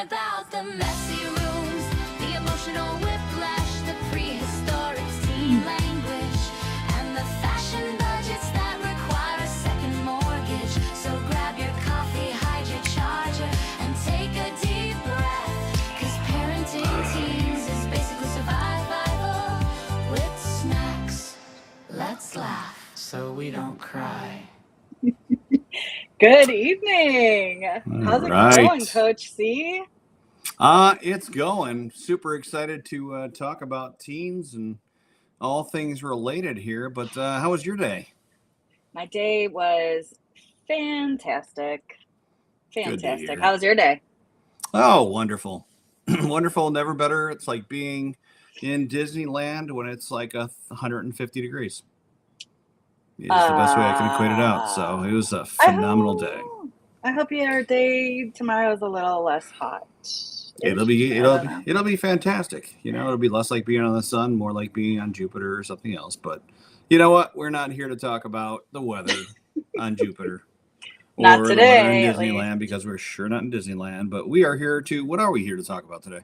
about the messy rooms, the emotional whiplash, the prehistoric teen language, and the fashion budgets that require a second mortgage. So grab your coffee, hide your charger, and take a deep breath, 'cause parenting teens is basically survival with snacks. Let's laugh so we don't cry. Good evening. How's it going, Coach C? It's going. Super excited to talk about teens and all things related here. But how was your day? My day was fantastic. Good to Fantastic. hear. How was your day? Oh, wonderful. Wonderful, never better. It's like being in Disneyland when it's like 150 degrees. Is the best way I can equate it out. So it was a phenomenal day. I hope your day tomorrow is a little less hot. It'll be fantastic. You know, it'll be less like being on the sun, more like being on Jupiter or something else. But you know what? We're not here to talk about the weather on Jupiter. Not or today, in Disneyland, because we're sure not in Disneyland. But we are here to. What are we here to talk about today?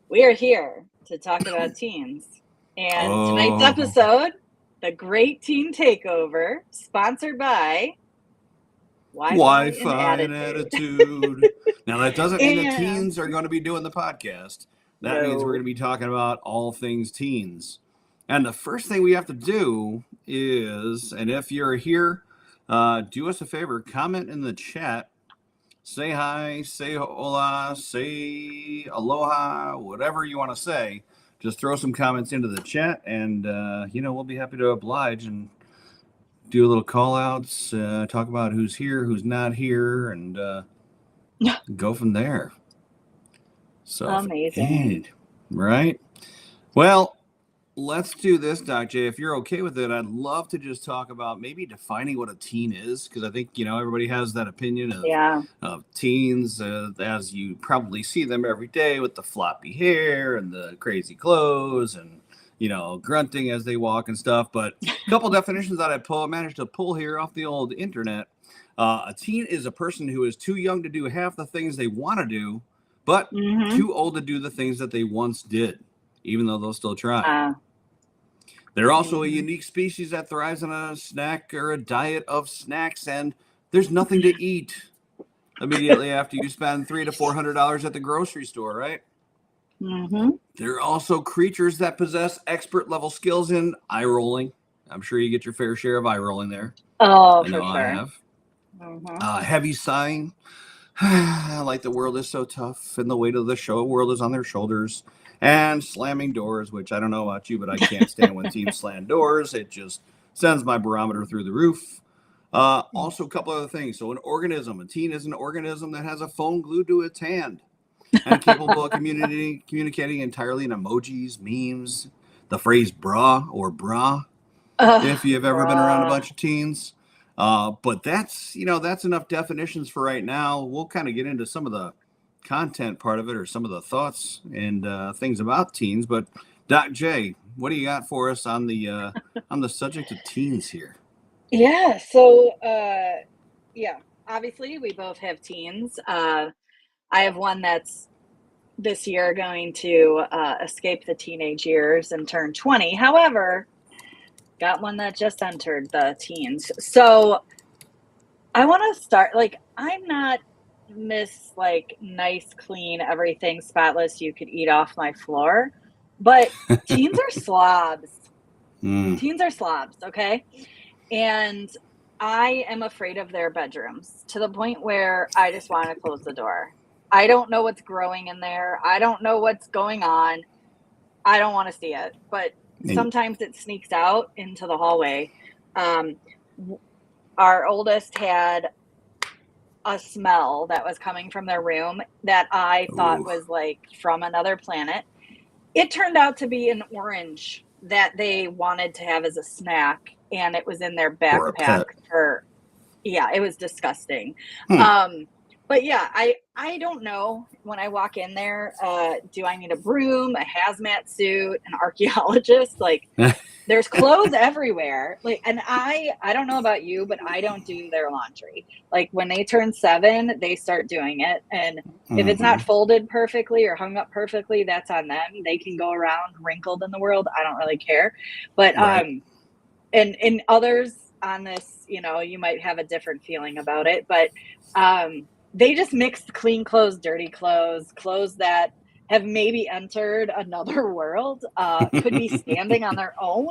We are here to talk about teens. And tonight's episode, the Great Teen Takeover, sponsored by Wi-Fi and Attitude. Now, that doesn't mean the teens are going to be doing the podcast. That means we're going to be talking about all things teens. And the first thing we have to do is, and if you're here, do us a favor, comment in the chat. Say hi, say hola, say aloha, whatever you want to say. Just throw some comments into the chat, and, we'll be happy to oblige and do a little call outs, talk about who's here, who's not here, and go from there. So amazing. Right? Well, let's do this, Doc J. If you're okay with it, I'd love to just talk about maybe defining what a teen is, because I think, everybody has that opinion of teens as you probably see them every day with the floppy hair and the crazy clothes and grunting as they walk and stuff. But a couple definitions that I managed to pull here off the old internet. A teen is a person who is too young to do half the things they want to do, but too old to do the things that they once did, even though they'll still try. They're also a unique species that thrives on a snack or a diet of snacks, and there's nothing to eat immediately after you spend $300 to $400 at the grocery store, right? They're also creatures that possess expert level skills in eye rolling. I'm sure you get your fair share of eye rolling there. Oh, I know for sure. I have. Heavy sighing. Like the world is so tough and the weight of the world is on their shoulders. And slamming doors, which I don't know about you, but I can't stand when teens slam doors. It just sends my barometer through the roof. Also, a couple other things. So a teen is an organism that has a phone glued to its hand and capable of communicating entirely in emojis, memes, the phrase bra or bra, if you've ever been around a bunch of teens. But that's enough definitions for right now. We'll kind of get into some of the content part of it, or some of the thoughts and things about teens. But Doc J, what do you got for us on the subject of teens here? Yeah. So, obviously we both have teens. I have one that's this year going to escape the teenage years and turn 20. However, got one that just entered the teens. So I want to start, I'm not Miss nice, clean, everything spotless, you could eat off my floor, but teens are slobs. Teens are slobs, okay? And I am afraid of their bedrooms to the point where I just want to close the door. I don't know what's growing in there. I don't know what's going on. I don't want to see it, but sometimes it sneaks out into the hallway. Our oldest had a smell that was coming from their room that I thought was from another planet. It turned out to be an orange that they wanted to have as a snack, and it was in their backpack it was disgusting. But yeah, I don't know when I walk in there, do I need a broom, a hazmat suit, an archaeologist? Like, there's clothes everywhere. Like, and I don't know about you, but I don't do their laundry. Like, when they turn 7, they start doing it. And if it's not folded perfectly or hung up perfectly, that's on them. They can go around wrinkled in the world. I don't really care. But Right. and others on this, you might have a different feeling about it, but they just mix clean clothes, dirty clothes, clothes that have maybe entered another world, could be standing on their own.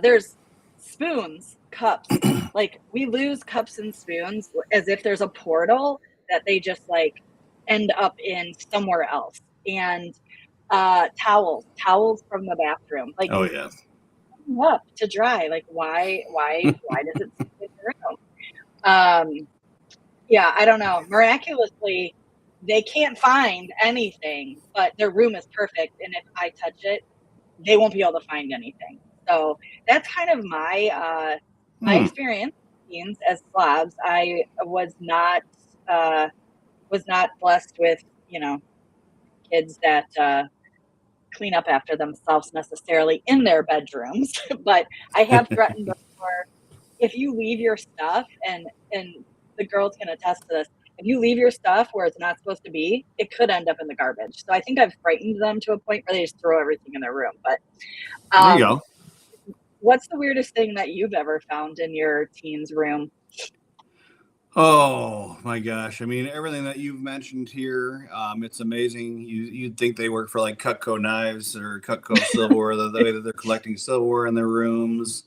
There's spoons, cups. Like, we lose cups and spoons as if there's a portal that they just like end up in somewhere else. And towels from the bathroom. Like, Oh yeah. up to dry. Like, why does it sit in the room? Yeah, I don't know. Miraculously, they can't find anything, but their room is perfect, and if I touch it, they won't be able to find anything. So that's kind of my experience as slobs. I was not blessed with, kids that clean up after themselves necessarily in their bedrooms, but I have threatened before, if you leave your stuff, and the girls can attest to this, if you leave your stuff where it's not supposed to be, it could end up in the garbage. So I think I've frightened them to a point where they just throw everything in their room. But There you um, go. what's the weirdest thing that you've ever found in your teen's room? Oh my gosh! I mean, everything that you've mentioned here, it's amazing. You'd think they work for like Cutco Knives or Cutco Silverware, the way that they're collecting silverware in their rooms.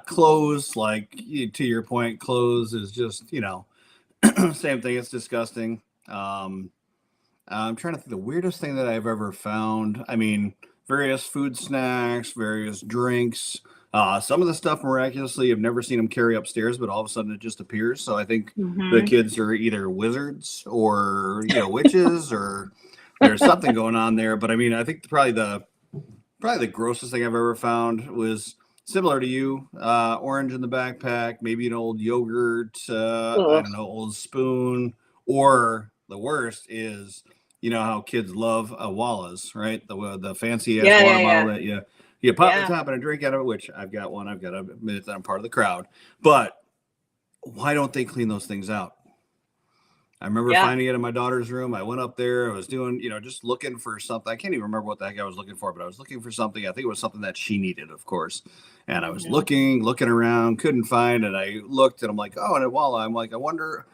Clothes, like to your point, clothes is just same thing. It's disgusting. I'm trying to think the weirdest thing that I've ever found. I mean, various food snacks, various drinks. Some of the stuff miraculously, I've never seen them carry upstairs, but all of a sudden it just appears. So I think the Mm-hmm. kids are either wizards or witches, or there's something going on there. But I mean, I think probably the grossest thing I've ever found was similar to you. Orange in the backpack, maybe an old yogurt. I Ugh. don't know, old spoon, or the worst is how kids love wallas, right? The fancy ass Yeah, yeah, water bottle yeah, that you pop the yeah. top and a drink out of it, which I've got one. I've got to admit that I'm part of the crowd. But why don't they clean those things out? I remember Yeah. finding it in my daughter's room. I went up there. I was doing, just looking for something. I can't even remember what the heck I was looking for, but I was looking for something. I think it was something that she needed, of course. And I was Mm-hmm. looking around, couldn't find it. I looked and I'm like, oh, and voila. I'm like, I wonder.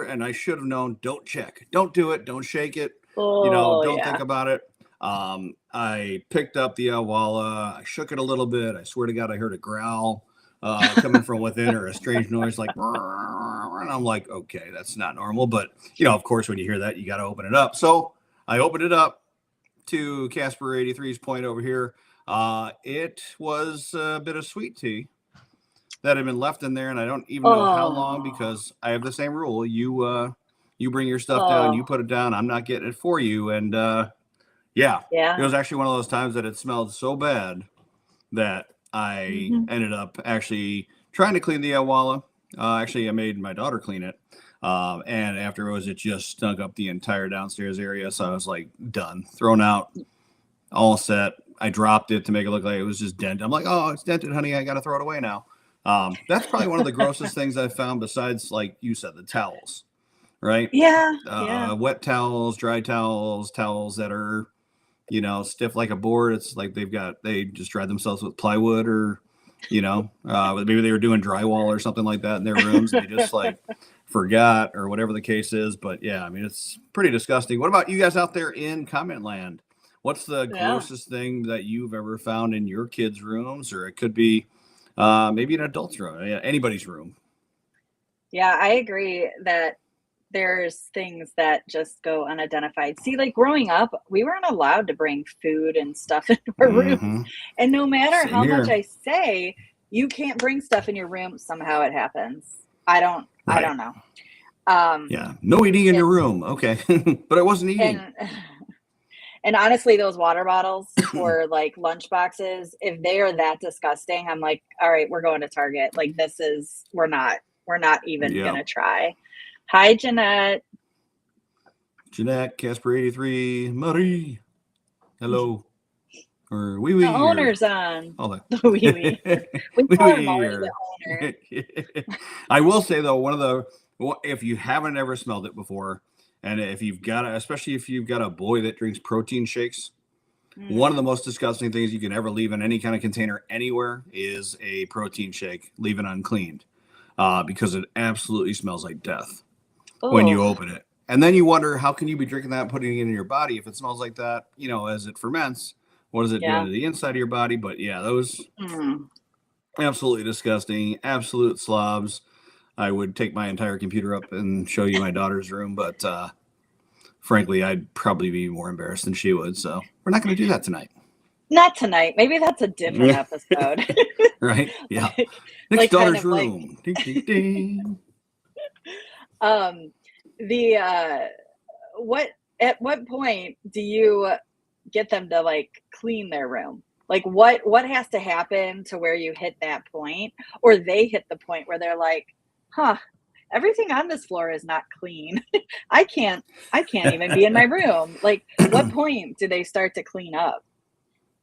And I should have known, don't check. Don't do it. Don't shake it. Oh, Don't think yeah. about it. I picked up the Walla. I shook it a little bit. I swear to God, I heard a growl coming from within, or a strange noise like, and I'm like, okay, that's not normal. But of course, when you hear that, you got to open it up. So I opened it up to Casper 83's point over here. It was a bit of sweet tea that had been left in there, and I don't even know how long, Oh, because I have the same rule. You bring your stuff down, you oh, put it down. I'm not getting it for you. And yeah, it yeah. was actually one of those times that it smelled so bad that I Mm-hmm. ended up actually trying to clean the Awala. Actually, I made my daughter clean it. And afterwards, it just stunk up the entire downstairs area. So I was like, done, thrown out, all set. I dropped it to make it look like it was just dented. I'm like, oh, it's dented, honey. I got to throw it away now. That's probably one of the grossest things I've found, besides, like you said, the towels, right? Yeah, yeah. Wet towels, dry towels, towels that are stiff like a board. It's like they just dried themselves with plywood, or maybe they were doing drywall or something like that in their rooms, and they just like forgot, or whatever the case is. But yeah, I mean, it's pretty disgusting. What about you guys out there in comment land? What's the Yeah. grossest thing that you've ever found in your kids' rooms, or it could be maybe an adult's room, anybody's room? Yeah, I agree that there's things that just go unidentified. See, like, growing up, we weren't allowed to bring food and stuff into our rooms. Mm-hmm. And no matter Same how much here. I say you can't bring stuff in your room, somehow it happens. I don't Right. know. Um Yeah. No eating in your and room. Okay. But I wasn't eating. and and honestly, those water bottles or like lunch boxes, if they are that disgusting, I'm like, all right, we're going to Target. Like, we're not even Yeah. gonna try. Hi, Jeanette. Jeanette, Casper 83, Marie. Hello. Or wee The wee. owner's on. All that. The wee wee. We Wee call her wee. Molly the owner. I will say though, if you haven't ever smelled it before, and if you've got especially if you've got a boy that drinks protein shakes, one of the most disgusting things you can ever leave in any kind of container anywhere is a protein shake, leave it uncleaned, because it absolutely smells like death when you open it. And then you wonder, how can you be drinking that, putting it in your body if it smells like that, as it ferments? What is it doing to the inside of your body? But yeah, those absolutely disgusting, absolute slobs. I would take my entire computer up and show you my daughter's room, but frankly, I'd probably be more embarrassed than she would. So we're not going to do that tonight. Not tonight. Maybe that's a different episode. Right? Yeah. Next daughter's room. Ding, ding, ding. At what point do you get them to like clean their room? Like what has to happen to where you hit that point, or they hit the point where they're like, everything on this floor is not clean. I can't even be in my room. Like, what point do they start to clean up?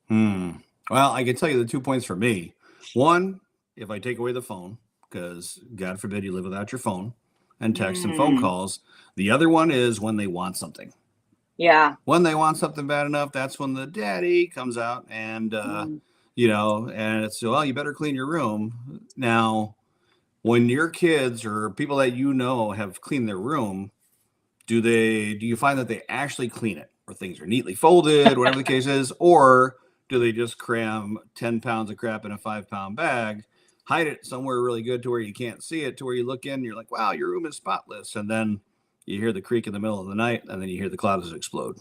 Well, I can tell you the 2 points for me. One, if I take away the phone, because God forbid you live without your phone and text and phone calls. The other one is when they want something. Yeah. When they want something bad enough, that's when the daddy comes out and, and it's, well, you better clean your room. Now, when your kids or people that have cleaned their room, do you find that they actually clean it, or things are neatly folded, whatever the case is, or do they just cram 10 pounds of crap in a 5-pound bag, hide it somewhere really good to where you can't see it, to where you look in and you're like, wow, your room is spotless. And then you hear the creak in the middle of the night, and then you hear the closets explode.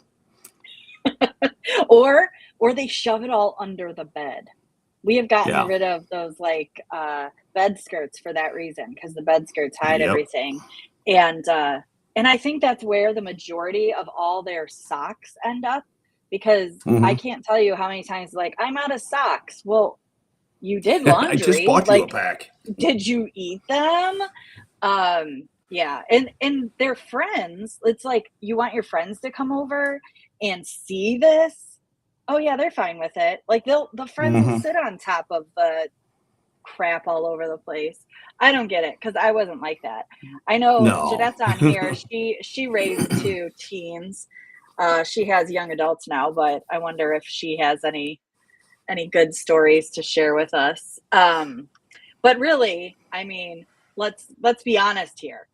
or they shove it all under the bed. We have gotten rid of those bed skirts for that reason, because the bed skirts hide everything. And I think that's where the majority of all their socks end up, because I can't tell you how many times I'm out of socks. Well, you did laundry. I just bought you a pack. Did you eat them? Yeah. And their friends, it's like, you want your friends to come over and see this? Oh yeah, they're fine with it. Like the friends will sit on top of the crap all over the place. I don't get it, because I wasn't like that. I know Jeanette's on here. She raised 2 teens. She has young adults now, but I wonder if she has any good stories to share with us. But really, I mean, let's be honest here.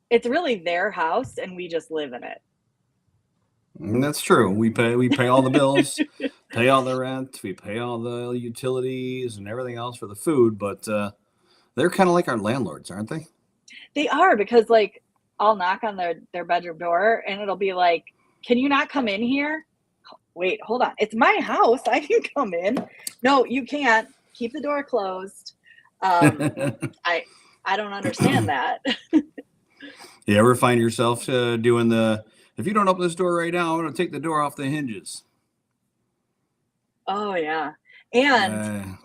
It's really their house, and we just live in it. And that's true. We pay all the bills, pay all the rent, we pay all the utilities and everything else for the food, but they're kind of like our landlords, aren't they? They are, because I'll knock on their bedroom door and it'll be like, can you not come in here? Wait, hold on. It's my house. I can come in. No, you can't. Keep the door closed. I don't understand that. You ever find yourself doing if you don't open this door right now, I'm going to take the door off the hinges? Oh, yeah. And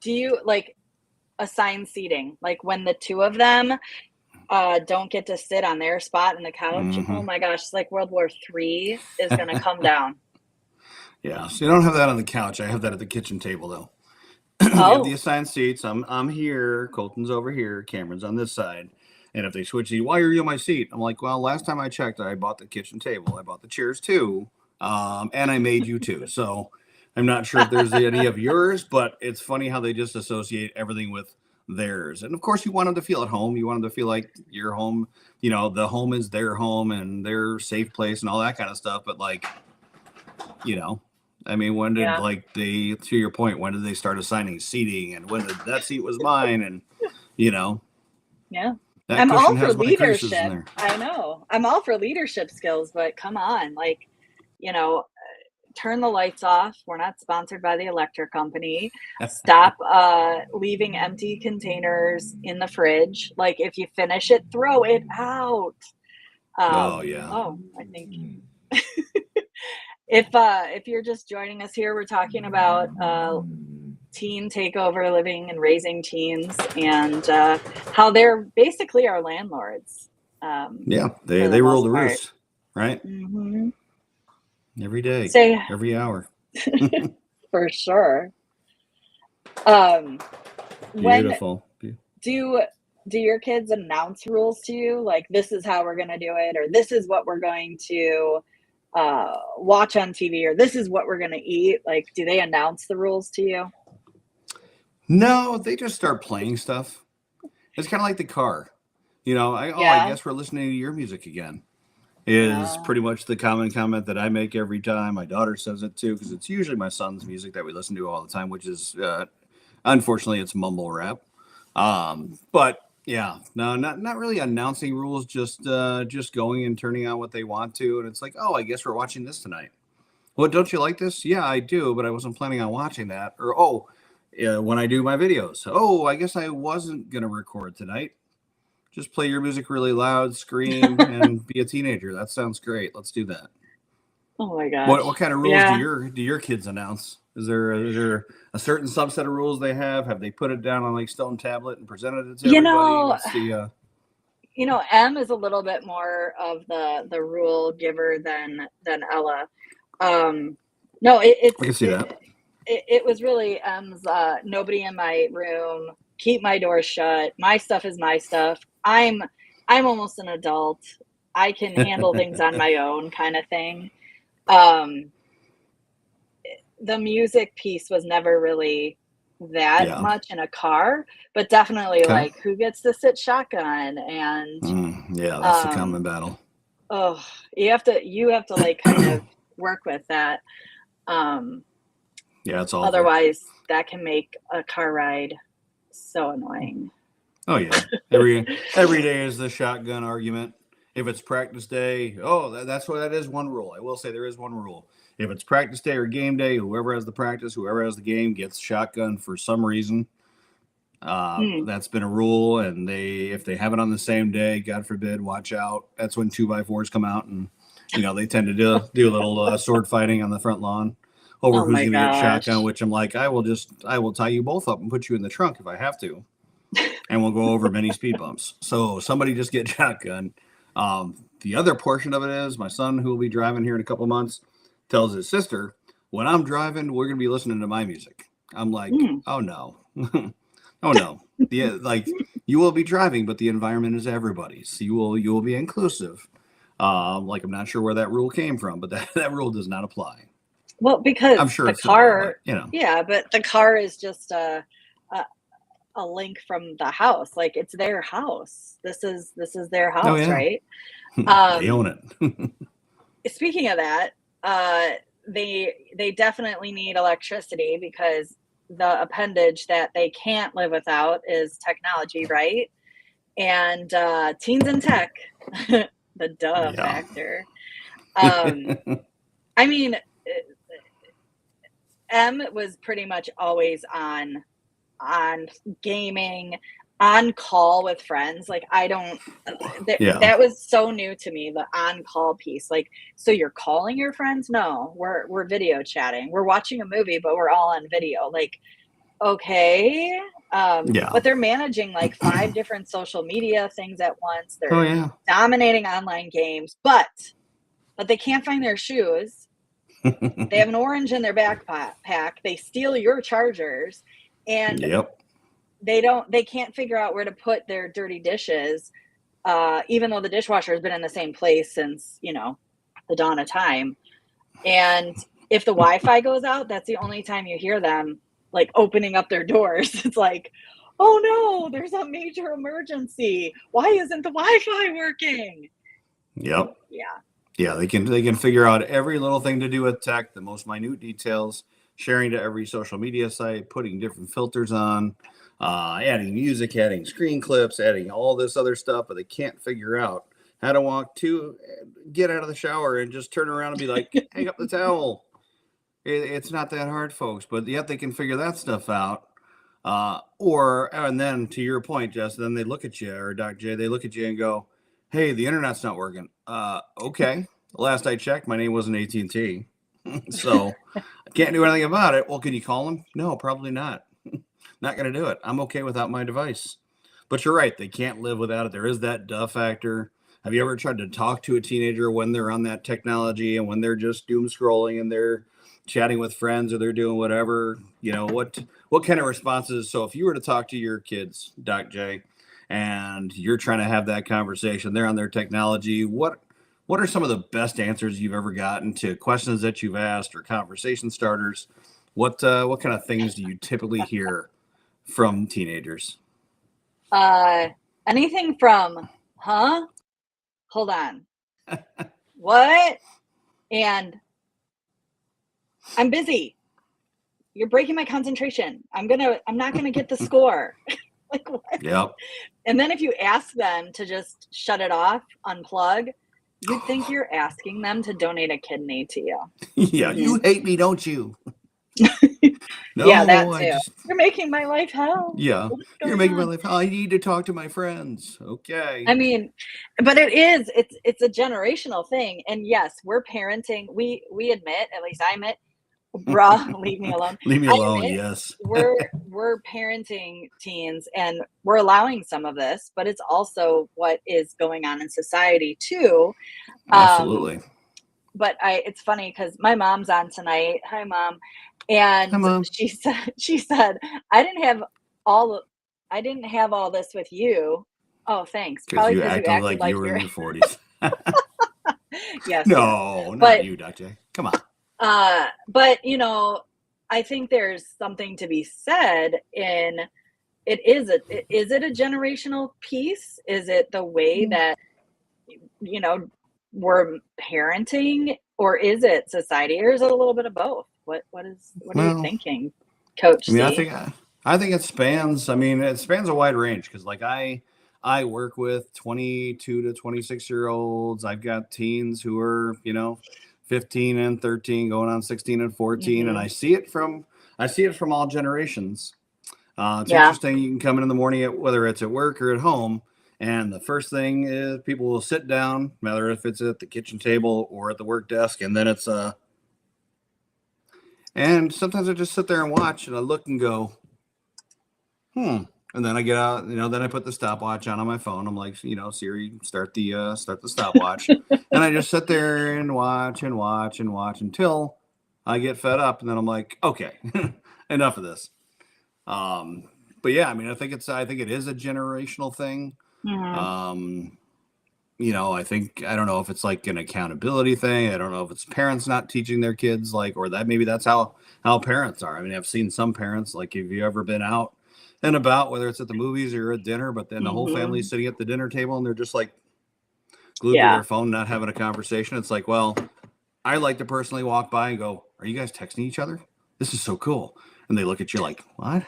do you assign seating? Like when the 2 of them don't get to sit on their spot in the couch? Oh my gosh, it's like World War III is going to come down. Yeah, so you don't have that on the couch. I have that at the kitchen table, though. We have the assigned seats. I'm here. Colton's over here. Cameron's on this side. And if they switch, why are you on my seat? I'm like, well, last time I checked, I bought the kitchen table. I bought the chairs too. And I made you too. So I'm not sure if there's any of yours, but it's funny how they just associate everything with theirs. And of course, you want them to feel at home. You want them to feel like your home, the home is their home and their safe place and all that kind of stuff. But I mean, when did to your point, when did they start assigning seating, and when that seat was mine? And yeah. I'm all for leadership. I know. I'm all for leadership skills, but come on, turn the lights off. We're not sponsored by the electric company. Stop leaving empty containers in the fridge. Like, if you finish it, throw it out. I think if you're just joining us here, we're talking about teen takeover, living and raising teens, and how they're basically our landlords. Yeah, For they the rule most the part. roost, right? Mm-hmm. Every day, Say every hour. for sure. When Beautiful. do your kids announce rules to you, like this is how we're going to do it, or this is what we're going to watch on TV, or this is what we're going to eat? Like, do they announce the rules to you? No, they just start playing stuff. It's kind of like the car. You know, I Yeah. guess we're listening to your music again. Is pretty much the common comment that I make every time. My daughter says it too, because it's usually my son's music that we listen to all the time, which is unfortunately it's mumble rap. But yeah, no, not really announcing rules, just going and turning on what they want to, and it's like, oh, I guess we're watching this tonight. Well, don't you like this? Yeah, I do, but I wasn't planning on watching that. Or oh, yeah, when I do my videos, oh, I guess I wasn't gonna record tonight. Just play your music really loud, scream, and be a teenager. That sounds great. Let's do that. Oh my gosh. What kind of rules Yeah. do your kids announce? Is there a certain subset of rules they have? Have they put it down on like stone tablet and presented it to everybody? What's the M is a little bit more of the rule giver than Ella. No, I can see that. it was really M's nobody in my room, keep my door shut, my stuff is my stuff. I'm almost an adult. I can handle things on my own, kind of thing. The music piece was never really that much in a car, but definitely like who gets to sit shotgun, and yeah, that's the common battle. Oh, you have to like kind of work with that. Yeah, it's all otherwise that can make a car ride so annoying. Oh yeah, every day is the shotgun argument. If it's practice day, that's what that is. One rule. I will say there is one rule. If it's practice day or game day, whoever has the practice, whoever has the game gets shotgun for some reason. That's been a rule, and if they have it on the same day, God forbid, watch out. That's when 2x4s come out, and they tend to do a little sword fighting on the front lawn over who's going to get shotgun. Which I'm like, I will tie you both up and put you in the trunk if I have to, and we'll go over many speed bumps. So somebody just get shotgun. The other portion of it is my son, who will be driving here in a couple months, tells his sister, when I'm driving, we're going to be listening to my music. I'm like, oh no. Oh no. You will be driving, but the environment is everybody's. You will be inclusive. Like, I'm not sure where that rule came from, but that rule does not apply. Well, because I'm sure the it's car, not, but, yeah, but the car is just a link from the house. Like, it's their house. This is their house, right? They own it. Speaking of that, they definitely need electricity, because the appendage that they can't live without is technology, right? And teens and tech, the factor. I mean, M was pretty much always on gaming, on call with friends. Like, that was so new to me, the on call piece. Like, so you're calling your friends? No, we're video chatting. We're watching a movie, but we're all on video. Like, okay. But they're managing like 5 different social media things at once. They're dominating online games, but they can't find their shoes. They have an orange in their backpack. They steal your chargers, and they can't figure out where to put their dirty dishes, even though the dishwasher has been in the same place since the dawn of time. And if the Wi-Fi goes out, that's the only time you hear them like opening up their doors. It's like, oh no, there's a major emergency. Why isn't the Wi-Fi working? Yep. Yeah, they can figure out every little thing to do with tech, the most minute details, sharing to every social media site, putting different filters on, adding music, adding screen clips, adding all this other stuff, but they can't figure out how to get out of the shower and just turn around and be like, hang up the towel. It's not that hard, folks, but yet they can figure that stuff out. And then to your point, Jess, then they look at you, or Doc J, they look at you and go, hey, the internet's not working. Okay. Last I checked, my name wasn't AT&T. So I can't do anything about it. Well, can you call them? No, probably not. Not going to do it. I'm okay without my device. But you're right. They can't live without it. There is that duh factor. Have you ever tried to talk to a teenager when they're on that technology and when they're just doom scrolling and they're chatting with friends or they're doing whatever? What kind of responses? So if you were to talk to your kids, Doc J, and you're trying to have that conversation, they're on their technology. What are some of the best answers you've ever gotten to questions that you've asked or conversation starters? What kind of things do you typically hear from teenagers? Anything from, huh? Hold on. What? And I'm busy. You're breaking my concentration. I'm not gonna get the score. Like what? Yep. And then if you ask them to just shut it off, unplug, you'd think you're asking them to donate a kidney to you. Yeah, you hate me, don't you? No, yeah, that too. I just, You're making my life hell. yeah, you're making my life. I need to talk to my friends. Okay. I mean, but it's a generational thing. And yes, we're parenting. We admit, at least I admit, bruh, leave me alone. Leave me alone. Yes. We're parenting teens and we're allowing some of this, but it's also what is going on in society too. Absolutely. But it's funny because my mom's on tonight. Hi, Mom. And Hi, Mom. she said, I didn't have all this with you. Oh, thanks. Probably because you acted like you were in your 40s. Yes. No, not you, Dr. J. Come on. But I think there's something to be said in is it a generational piece? Is it the way that we're parenting, or is it society, or is it a little bit of both? What are you thinking, Coach? I mean, I think it spans. I mean, it spans a wide range because, like, I work with 22 to 26-year-olds. I've got teens who are 15 and 13, going on 16 and 14, and I see it from all generations. It's interesting. You can come in the morning, whether it's at work or at home. And the first thing is people will sit down, whether if it's at the kitchen table or at the work desk, and then it's and sometimes I just sit there and watch, and I look and go, and then I get out, then I put the stopwatch on my phone. I'm like, Siri, start the stopwatch, and I just sit there and watch and watch and watch until I get fed up, and then I'm like, okay, enough of this. But yeah, I mean, I think it is a generational thing. I don't know if it's like an accountability thing. I don't know if it's parents not teaching their kids, or that maybe that's how parents are. I mean, I've seen some parents, like, have you ever been out and about, whether it's at the movies or at dinner, but then the whole family's sitting at the dinner table and they're just like glued to their phone, not having a conversation. It's like, well, I like to personally walk by and go, are you guys texting each other? This is so cool. And they look at you like, what?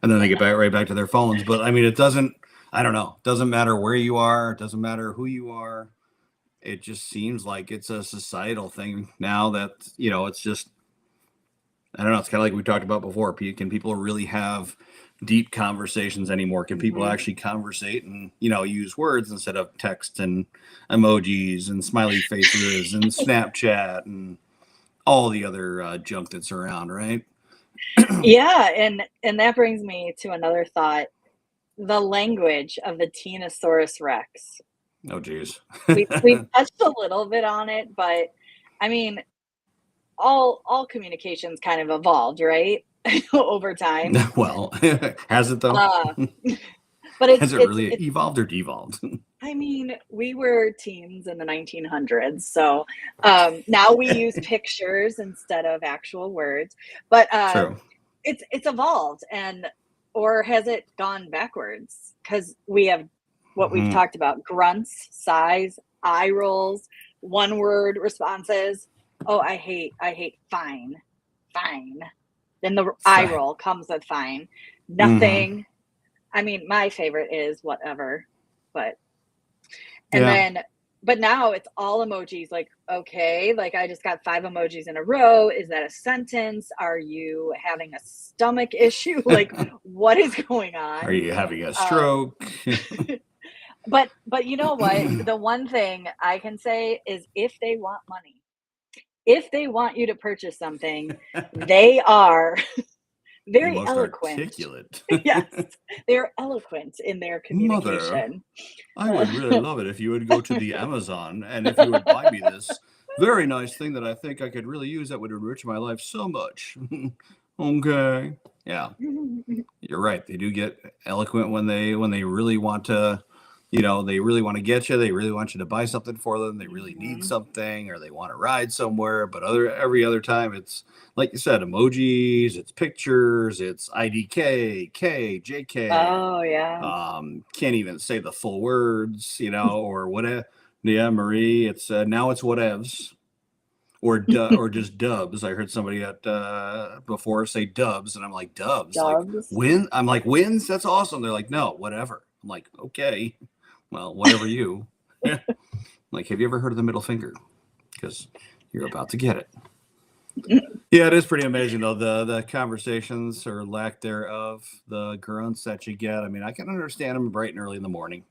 And then they get right back to their phones. But I mean, I don't know. It doesn't matter where you are. It doesn't matter who you are. It just seems like it's a societal thing now that, it's just, I don't know. It's kind of like we talked about before. Can people really have deep conversations anymore? Can people actually conversate and, use words instead of text and emojis and smiley faces and Snapchat and all the other junk that's around, right? Yeah. And that brings me to another thought. The language of the Tenosaurus Rex. Oh, geez. we touched a little bit on it, but I mean, all communications kind of evolved, right? Over time. Well, has it though? But has it really evolved or devolved? I mean, we were teens in the 1900s, so now we use pictures instead of actual words. But True. It's evolved, or has it gone backwards? Because we have what we've talked about: grunts, sighs, eye rolls, one-word responses. Oh, I hate fine. Then the eye roll comes with fine. Nothing. I mean, my favorite is whatever, but now it's all emojis. Like, okay, like I just got 5 emojis in a row. Is that a sentence? Are you having a stomach issue? Like, what is going on? Are you having a stroke? But you know what? The one thing I can say is if they want money, if they want you to purchase something, they are very most eloquent. articulate. Yes, they're eloquent in their communication. Mother, I would really love it if you would go to the Amazon and if you would buy me this very nice thing that I think I could really use that would enrich my life so much. Okay. Yeah, you're right. They do get eloquent when they really want to, they really want to get you. They really want you to buy something for them. They really need something, or they want to ride somewhere. But every other time, it's like you said, emojis, it's pictures, it's IDK, K, JK. Oh yeah. Can't even say the full words, or whatever. Yeah, Marie. It's now it's whatevs. Or just dubs. I heard somebody before say dubs, and I'm like, dubs? Like win? I'm like, wins? That's awesome. They're like, no, whatever. I'm like, okay, well, whatever you. Like, have you ever heard of the middle finger? Because you're about to get it. Yeah, it is pretty amazing though, the conversations or lack thereof, the grunts that you get. I mean, I can understand them bright and early in the morning.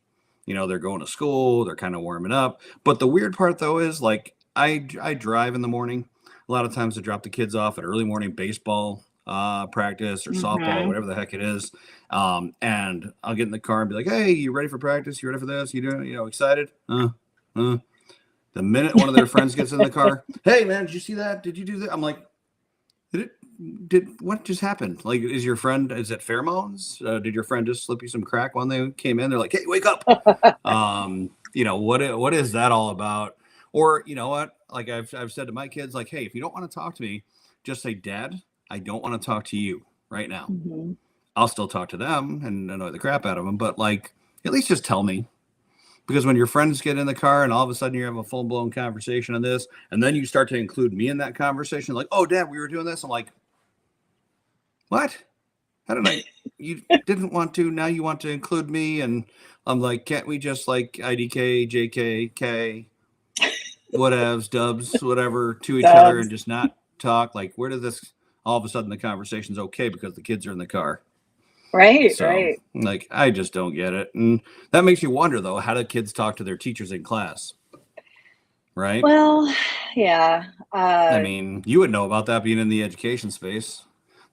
They're going to school, they're kind of warming up. But the weird part though is like I drive in the morning. A lot of times to drop the kids off at early morning baseball practice or softball, whatever the heck it is. And I'll get in the car and be like, hey, you ready for practice? You ready for this? You doing, excited? The minute one of their friends gets in the car, hey man, did you see that? Did you do that? I'm like, what just happened? Like, is it pheromones? Did your friend just slip you some crack when they came in? They're like, hey, wake up. What is that all about? Or, you know what? Like I've said to my kids, like, hey, if you don't want to talk to me, just say, Dad, I don't want to talk to you right now. I'll still talk to them and annoy the crap out of them. But like, at least just tell me. Because when your friends get in the car and all of a sudden you're having a full blown conversation on this, and then you start to include me in that conversation, like, oh, Dad, we were doing this. I'm like, what? How did you didn't want to, now you want to include me? And I'm like, can't we just like IDK, JK, K, whatevs, dubs, whatever to each other and just not talk? Like, where did this, all of a sudden the conversation's okay because the kids are in the car. Right, so, right. Like, I just don't get it. And that makes you wonder, though, how do kids talk to their teachers in class? Right? Well, yeah. I mean, you would know about that being in the education space.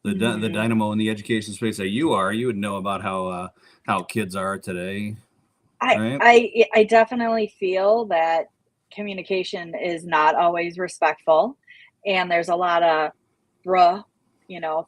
The dynamo in the education space that you would know about how kids are today. Right? I definitely feel that communication is not always respectful, and there's a lot of bruh,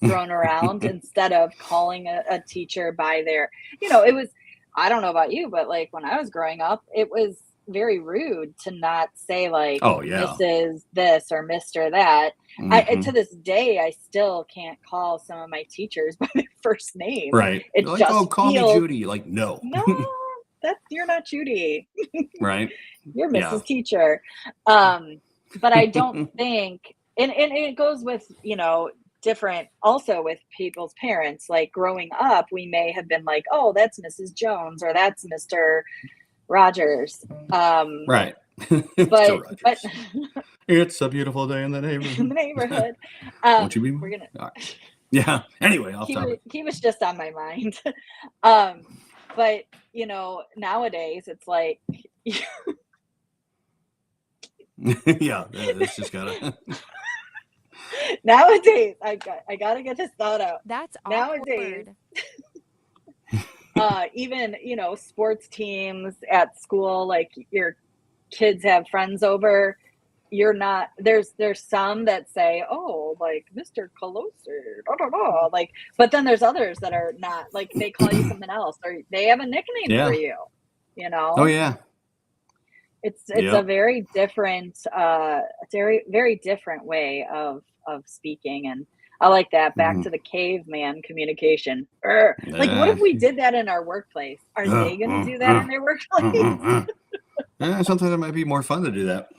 thrown around instead of calling a teacher by their, it was, I don't know about you, but like when I was growing up, it was very rude to not say like, oh yeah, Mrs. this or Mr. that. I to this day, I still can't call some of my teachers by their first name. Right. It like, just oh, call feels, me Judy. Like, no. you're not Judy. Right. You're Mrs. Teacher. But I don't think, and it goes with, different also with people's parents. Like growing up, we may have been like, oh, that's Mrs. Jones or that's Mr. Rogers. Right. But it's a beautiful day in the neighborhood. In the neighborhood. Won't you be? We're gonna. Yeah. Anyway, he was just on my mind. But nowadays it's like. Yeah, it's just gotta. Nowadays, I gotta get this thought out. That's nowadays. Awkward. Even sports teams at school, like your kids have friends over. You're not. There's some that say, "Oh, like Mr. Colosi," like. But then there's others that are not. Like they call you something else, or they have a nickname for you. Oh yeah. It's a very different, very very different way of speaking, and I like that. Back to the caveman communication. Like, what if we did that in our workplace? Are they going to do that in their workplace? Sometimes it might be more fun to do that.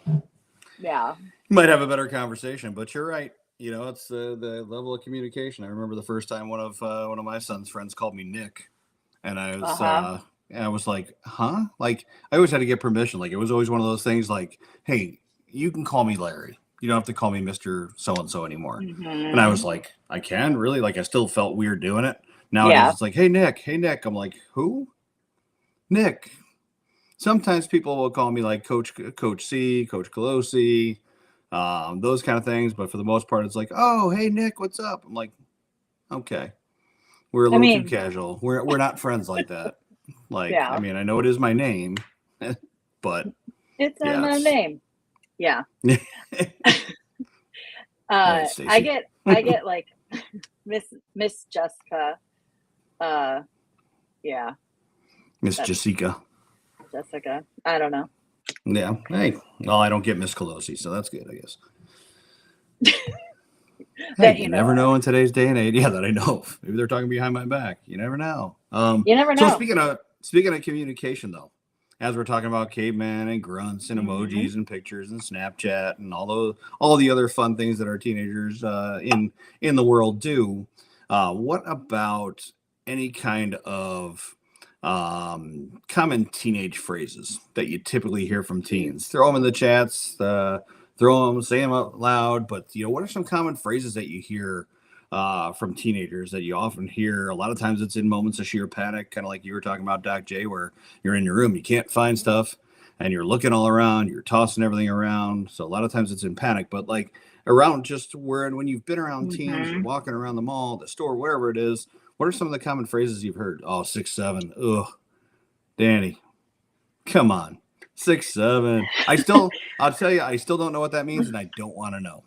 Yeah, you might have a better conversation, but you're right. It's the level of communication. I remember the first time one of my son's friends called me Nick, and I was. And I was like, huh? Like, I always had to get permission. Like, it was always one of those things like, hey, you can call me Larry. You don't have to call me Mr. So-and-so anymore. And I was like, I can? Really? Like, I still felt weird doing it. Nowadays, it's like, hey, Nick. I'm like, who? Nick. Sometimes people will call me like Coach C, Coach Colosi, those kind of things. But for the most part, it's like, oh, hey, Nick, what's up? I'm like, okay, we're a little too casual. We're not friends like that. Like, I mean, I know it is my name, but it's not my name. Yeah. I get like Miss Jessica. Yeah. Miss Jessica. Jessica. I don't know. Yeah. Hey, well, I don't get Miss Colosi, so that's good, I guess. Hey, you never know in today's day and age. Yeah, that I know. Maybe they're talking behind my back. You never know. You never know. So speaking of communication, though, as we're talking about caveman and grunts and emojis and pictures and Snapchat and all the other fun things that our teenagers in the world do, what about any kind of common teenage phrases that you typically hear from teens? Throw them in the chats, throw them, say them out loud. But what are some common phrases that you hear from teenagers that you often hear? A lot of times it's in moments of sheer panic, kind of like you were talking about, Doc J, where you're in your room, you can't find stuff, and you're looking all around, you're tossing everything around. So a lot of times it's in panic, but like around just when you've been around teens, you're walking around the mall, the store, wherever it is. What are some of the common phrases you've heard? Oh, 6'7". Ugh, Danny, come on, 6'7". I'll tell you, I still don't know what that means, and I don't want to know.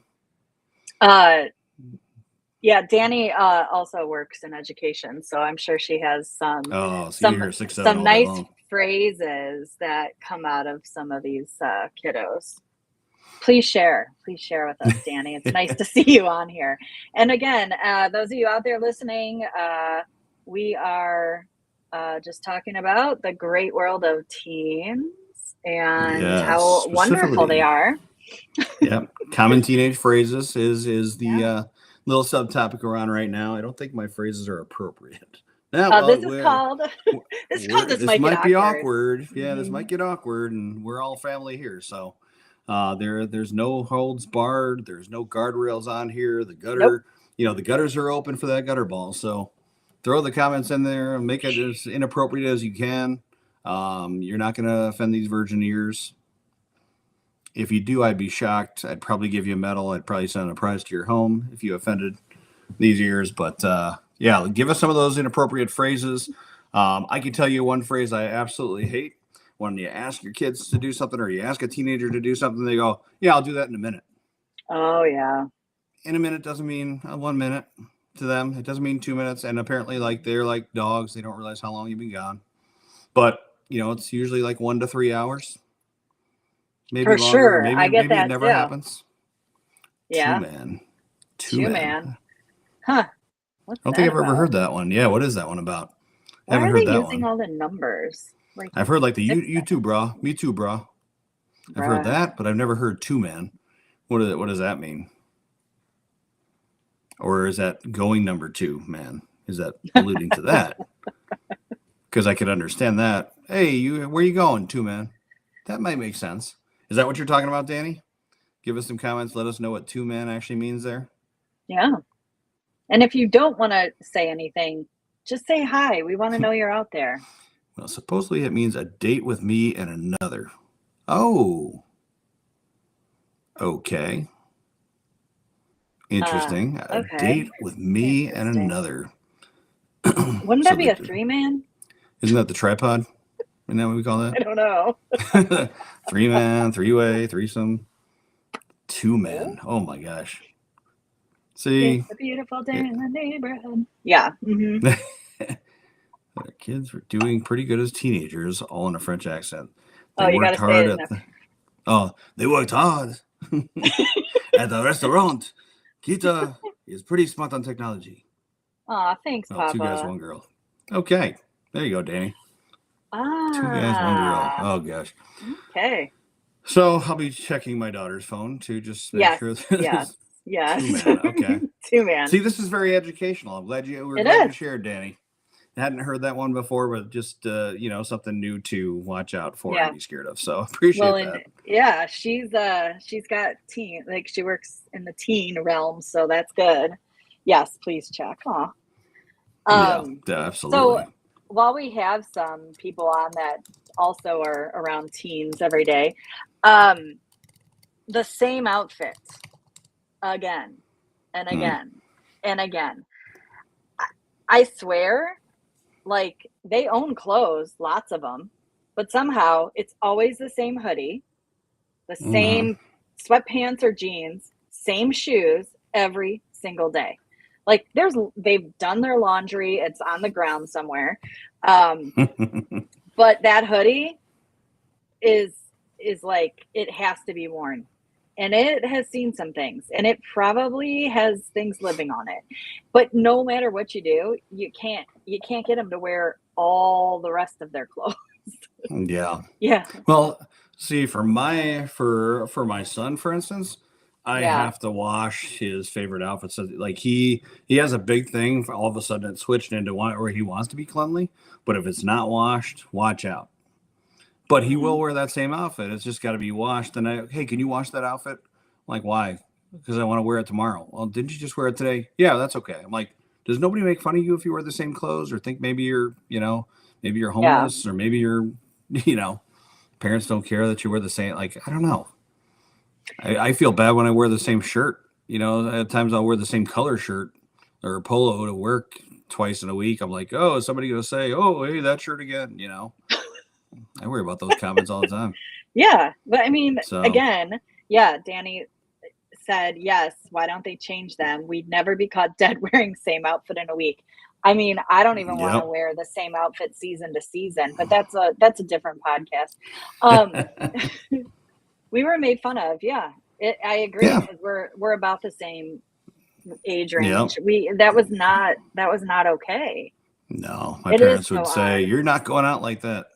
Yeah, Danny also works in education, so I'm sure she has some nice phrases that come out of some of these kiddos. Please share with us, Danny. It's nice to see you on here. And again, those of you out there listening, we are just talking about the great world of teens and how wonderful they are. Yep. Common teenage phrases is the little subtopic around right now. I don't think my phrases are appropriate. This might be awkward. Yeah, this might get awkward, and we're all family here, so there's no holds barred. There's no guardrails on here. The gutter, the gutters are open for that gutter ball. So throw the comments in there and make it as inappropriate as you can. You're not going to offend these virgin ears. If you do, I'd be shocked. I'd probably give you a medal. I'd probably send a prize to your home if you offended these ears. But give us some of those inappropriate phrases. I can tell you one phrase I absolutely hate. When you ask your kids to do something or you ask a teenager to do something, they go, yeah, I'll do that in a minute. Oh, yeah. In a minute doesn't mean 1 minute to them. It doesn't mean 2 minutes. And apparently, they're like dogs. They don't realize how long you've been gone. But, it's usually like 1 to 3 hours. Maybe for longer. Sure. Maybe, I get maybe that it never too. happens. Yeah. Two man. Huh. I don't think I've ever heard that one. Yeah, what is that one about? Why are they using all the numbers? I've heard like the you too, bro. Me too, bro. I've heard that, but I've never heard 2 man. What does that mean? Or is that going number 2 man? Is that alluding to that? Because I could understand that. Hey, where you going, 2 man? That might make sense. Is that what you're talking about, Danny? Give us some comments. Let us know what 2 man actually means there. Yeah. And if you don't want to say anything, just say hi. We want to know you're out there. Well, supposedly it means a date with me and another. Oh. Okay. Interesting. A date with me and another. Wouldn't that be a 3-man? Isn't that the tripod? Isn't that what we call that? I don't know. 3-man, 3-way, threesome, 2 men. Oh my gosh. See? It's a beautiful day in the neighborhood. Yeah. Mm-hmm. The kids were doing pretty good as teenagers, all in a French accent. They worked hard they worked hard at the restaurant. Kita is pretty smart on technology. Aw, thanks, Papa. 2 guys, 1 girl. Okay. There you go, Danny. 2 guys, 1 girl. Oh, gosh. Okay. So I'll be checking my daughter's phone to just make sure that Yes. 2 man. Okay. 2 man. See, this is very educational. I'm glad you shared, Danny. I hadn't heard that one before, but just something new to watch out for and be scared of. So appreciate that. Yeah, she's got teen, like she works in the teen realm, so that's good. Yes, please check. Aw. Yeah, absolutely. So while we have some people on that also are around teens every day, the same outfit again and again and again. I swear, like, they own clothes, lots of them, but somehow it's always the same hoodie, the same sweatpants or jeans, same shoes every single day. Like, they've done their laundry, it's on the ground somewhere. But that hoodie is like, it has to be worn. And it has seen some things, and it probably has things living on it. But no matter what you do, you can't get them to wear all the rest of their clothes. Yeah. Yeah. Well, see, for my son, for instance, I have to wash his favorite outfits. So, like, he has a big thing for all of a sudden it switched into one where he wants to be cleanly, but if it's not washed, watch out. But he will wear that same outfit. It's just got to be washed. And hey, can you wash that outfit? I'm like, why? Because I want to wear it tomorrow. Well, didn't you just wear it today? Yeah, that's okay. I'm like, does nobody make fun of you if you wear the same clothes or think maybe you're homeless or maybe you're, parents don't care that you wear the same? Like, I don't know. I feel bad when I wear the same shirt. At times I'll wear the same color shirt or a polo to work twice in a week. I'm like, oh, is somebody going to say, oh, hey, that shirt again, I worry about those comments all the time. Yeah. But I mean, again, Danny said, yes, why don't they change them? We'd never be caught dead wearing same outfit in a week. I mean, I don't even want to wear the same outfit season to season, but that's a different podcast. We were made fun of. Yeah. I agree. Because we're about the same age range. That was not okay. No, my parents would say, you're not going out like that.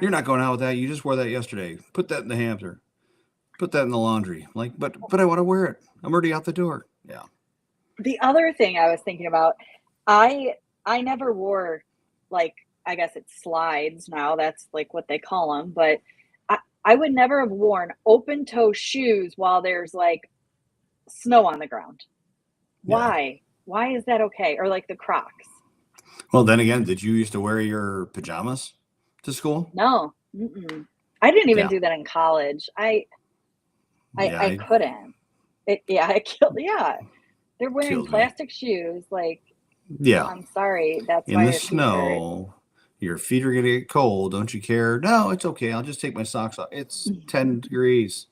You're not going out with that. You just wore that yesterday. Put that in the hamper. Put that in the laundry. Like, but I want to wear it. I'm already out the door. Yeah. The other thing I was thinking about, I never wore, like, I guess it's slides now. That's like what they call them. But I would never have worn open toe shoes while there's like snow on the ground. Why? Yeah. Why is that okay? Or like the Crocs. Well, then again, did you used to wear your pajamas to school? No. I didn't even do that in college. I couldn't. They're wearing plastic shoes. Like, I'm sorry. That's in the snow. Your feet are going to get cold. Don't you care? No, it's okay. I'll just take my socks off. It's 10 degrees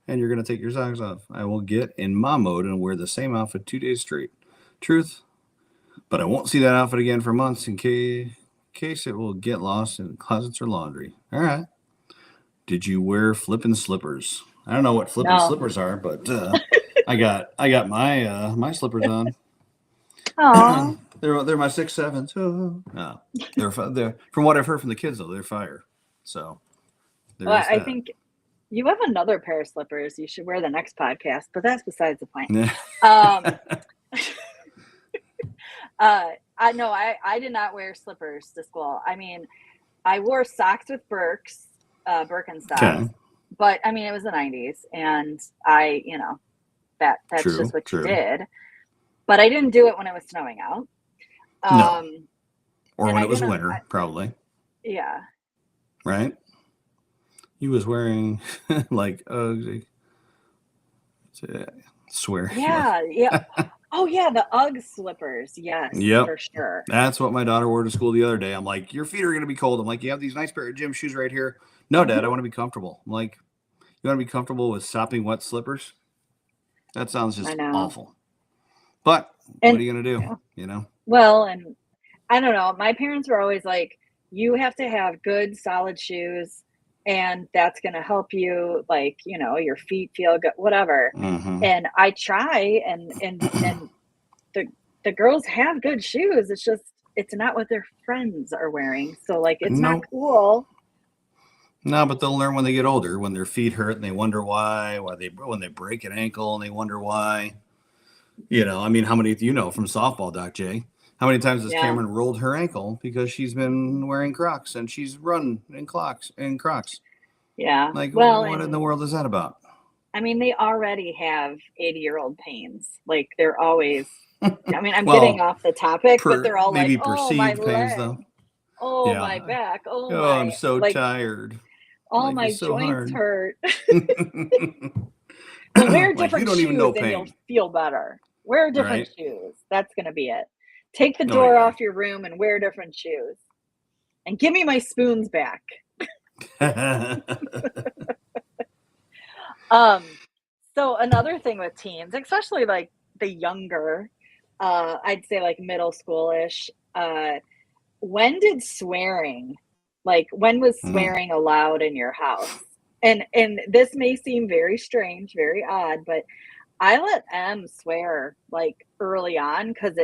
and you're going to take your socks off. I will get in mom mode and wear the same outfit 2 days straight. Truth. But I won't see that outfit again for months in case it will get lost in closets or laundry. All right. Did you wear flippin' slippers? I don't know what flippin' slippers are, but I got my slippers on. Oh, they're my 6'7". No, they're from what I've heard from the kids though, they're fire. So I think you have another pair of slippers you should wear the next podcast, but that's besides the point. I did not wear slippers to school. I mean, I wore socks with Birkenstocks, okay. But I mean, it was the 90s, and that's just what you did. But I didn't do it when it was snowing out. No. Or when it was winter, probably. Yeah. Right? He was wearing like swear. Yeah. Oh yeah, the UGG slippers. Yes, for sure. That's what my daughter wore to school the other day. I'm like, your feet are gonna be cold. I'm like, you have these nice pair of gym shoes right here. No, Dad, I want to be comfortable. I'm like, you want to be comfortable with sopping wet slippers? That sounds just awful. But what are you gonna do? Well, and I don't know. My parents were always like, you have to have good, solid shoes, and that's gonna help you, like, your feet feel good, whatever. And I try, and the girls have good shoes. It's just it's not what their friends are wearing. So like it's not cool. No, but they'll learn when they get older, when their feet hurt and they wonder why when they break an ankle and they wonder why. I mean, how many from softball, Doc J? How many times has Cameron rolled her ankle because she's been wearing Crocs and she's run in Crocs? Yeah. Like, what in the world is that about? I mean, they already have 80-year-old pains. Like, they're always. I mean, I'm getting off the topic, but they're all like, "Oh, my leg. Though. Oh, my back. Oh, my." I'm so tired. All my joints hurt. Well, wear Like, you different don't even know shoes and you'll pain, feel better. Wear different right? shoes. That's going to be it. Take the Oh door yeah. off your room and wear different shoes. And give me my spoons back. So another thing with teens, especially like the younger, I'd say like middle schoolish, when was Mm. swearing allowed in your house? And this may seem very strange, very odd, but I let Em swear like early on because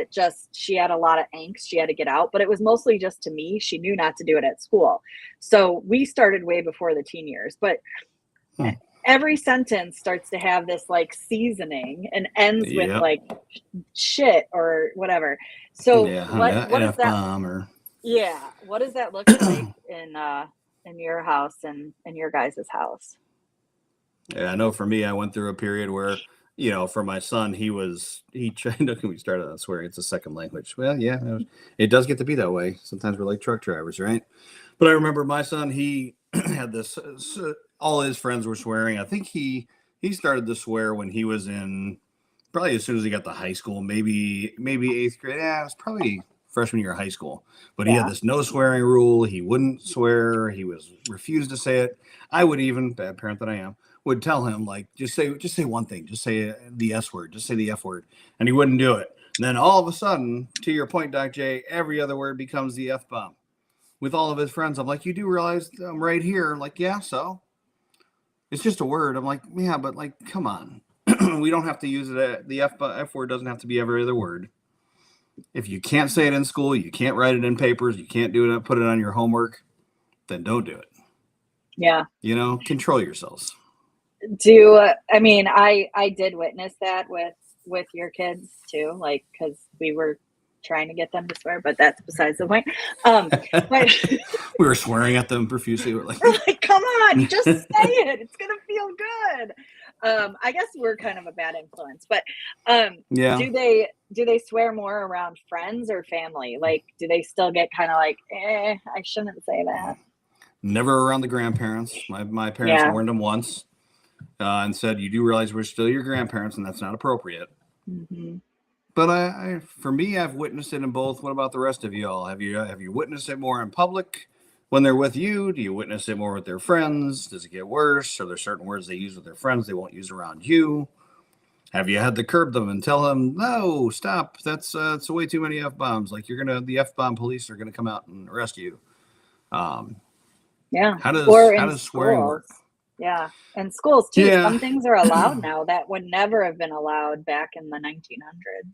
she had a lot of angst she had to get out, but it was mostly just to me. She knew not to do it at school. So we started way before the teen years, but Hmm. every sentence starts to have this like seasoning and ends with Yep. like shit or whatever. So Yeah. what An is F that? bomb or. Yeah, what does that look like in your house and in your guys' house? Yeah, I know for me, I went through a period where, for my son, he tried to, we started on swearing. It's a second language. Well, yeah, it does get to be that way. Sometimes we're like truck drivers, right? But I remember my son, he had this, all his friends were swearing. I think he started to swear when he was in, probably as soon as he got to high school, maybe eighth grade. Yeah, it was probably freshman year of high school. But he had Yeah. this no swearing rule. He wouldn't swear. He was refused to say it. I would even, bad parent that I am, would tell him like, just say one thing, just say the S word, just say the F word, and he wouldn't do it. And then all of a sudden, to your point, Doc J, every other word becomes the F bomb. With all of his friends, I'm like, you do realize I'm right here? I'm like, yeah, so it's just a word. I'm like, yeah, but like, come on. We don't have to use it. The F word doesn't have to be every other word. If you can't say it in school, you can't write it in papers, you can't do it, put it on your homework, then don't do it. Yeah. Control yourselves. I mean, I did witness that with your kids too, like because we were trying to get them to swear, but that's besides the point. But We were swearing at them profusely. We're like, we're like, come on, just say it. It's gonna feel good. I guess we're kind of a bad influence, but yeah. do they swear more around friends or family? Like, do they still get kind of like, I shouldn't say that? Never around the grandparents. My parents Yeah. warned them once and said, you do realize we're still your grandparents and that's not appropriate. Mm-hmm. But for me, I've witnessed it in both. What about the rest of you all? Have you witnessed it more in public when they're with you? Do you witness it more with their friends? Does it get worse? Are there certain words they use with their friends they won't use around you? Have you had to curb them and tell them, no, stop? That's way too many F bombs. Like the F bomb police are gonna come out and arrest you. Yeah. How Or how in does swearing schools. work? Yeah. And schools too. Yeah. Some things are allowed now that would never have been allowed back in the 1900s.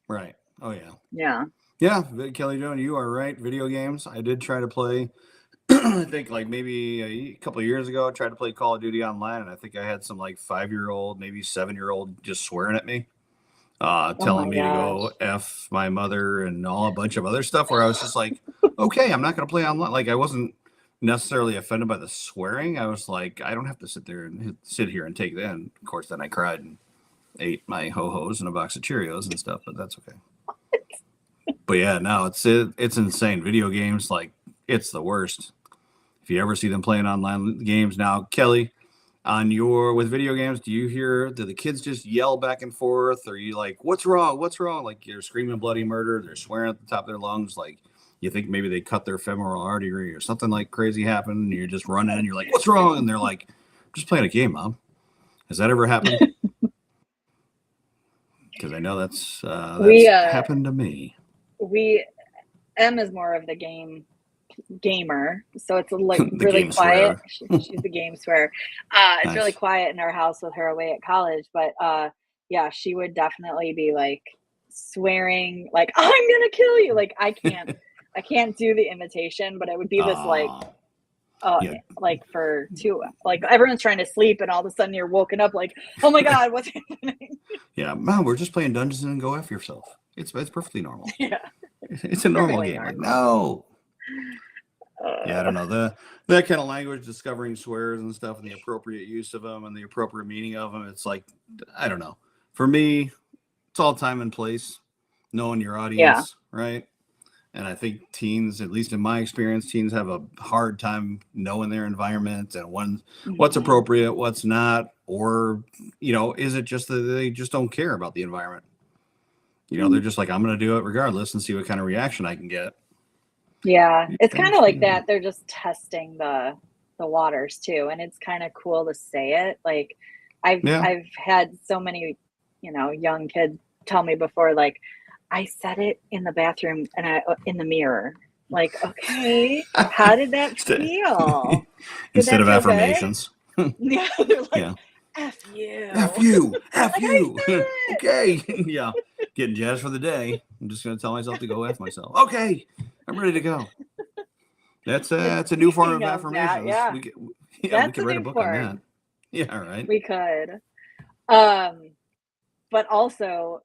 Right. Oh yeah. Yeah. Yeah, Kelly Joan, you are right. Video games. I did try to play. I think like maybe a couple of years ago, I tried to play Call of Duty online, and I think I had some like 5-year-old, maybe 7-year-old, just swearing at me, Oh telling my me to gosh. go f my mother and all a bunch of other stuff. Where I was just like, okay, I'm not going to play online. Like I wasn't necessarily offended by the swearing. I was like, I don't have to sit here and take that. And of course, then I cried and ate my ho hos and a box of Cheerios and stuff, but that's okay. But yeah, no, it's insane. Video games, like it's the worst. If you ever see them playing online games now, Kelly, with video games, do the kids just yell back and forth? Or are you like, what's wrong? What's wrong? Like you're screaming bloody murder, they're swearing at the top of their lungs, like you think maybe they cut their femoral artery or something like crazy happened, and you're just running and you're like, what's wrong? And they're like, just playing a game, Mom. Has that ever happened? Because I know that's We happened to me. Em is more of the gamer, so it's like The really game quiet. swearer. She's the game swearer. It's really Nice. quiet in our house with her away at college, but yeah, she would definitely be like swearing like I'm gonna kill you. Like I can't do the imitation, but it would be this like Yeah. like for two, like everyone's trying to sleep and all of a sudden you're woken up like, oh my god, what's happening? Yeah, Mom, we're just playing Dungeons and Go F yourself. It's perfectly normal. Yeah, It's a normal perfectly game. Like, normal. no. Yeah, I don't know. That kind of language, discovering swears and stuff and the appropriate use of them and the appropriate meaning of them. It's like, I don't know. For me, it's all time and place, knowing your Yeah. audience, right? And I think teens, at least in my experience, teens have a hard time knowing their environment and what's appropriate, what's not, or, is it just that they just don't care about the environment? They're just like, I'm going to do it regardless and see what kind of reaction I can get. Yeah, it's kind of like that. They're just testing the waters too, and it's kind of cool to say it. Like, I've had so many, young kids tell me before, like, I said it in the bathroom and in the mirror. Like, okay, how did that feel? Instead of affirmations. Yeah, they're like, F you. F you. F you. Okay. Yeah. Getting jazzed for the day. I'm just going to tell myself to go F myself. Okay. I'm ready to go. That's a new form of affirmations. Yeah. We could write a book on that. Yeah, right. We could. But also,